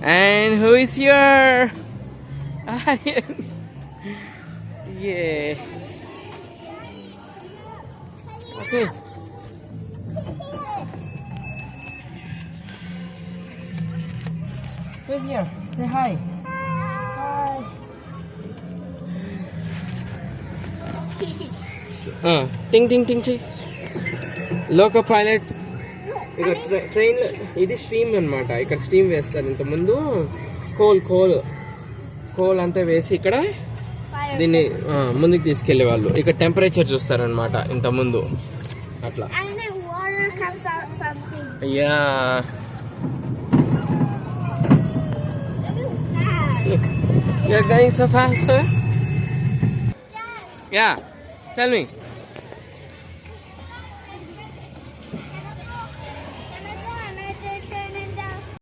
And who is here? Aryan. Yeah. Okay. Who's here? Say hi. టింగ్ టింగ్ టింగ్ చెయ్యి. లోకో పైలట్ ఇక్కడ ట్రైన్ ఇది స్టీమ్ అన్నమాట. ఇక్కడ స్టీమ్ వేస్తారు. ఇంతకుముందు కోల్ అంతా వేసి ఇక్కడ దీన్ని ముందుకు తీసుకెళ్లే వాళ్ళు. ఇక్కడ టెంపరేచర్ చూస్తారనమాట ఇంతకుముందు అట్లా. Yeah you're going so fast, sir? Yeah, tell me.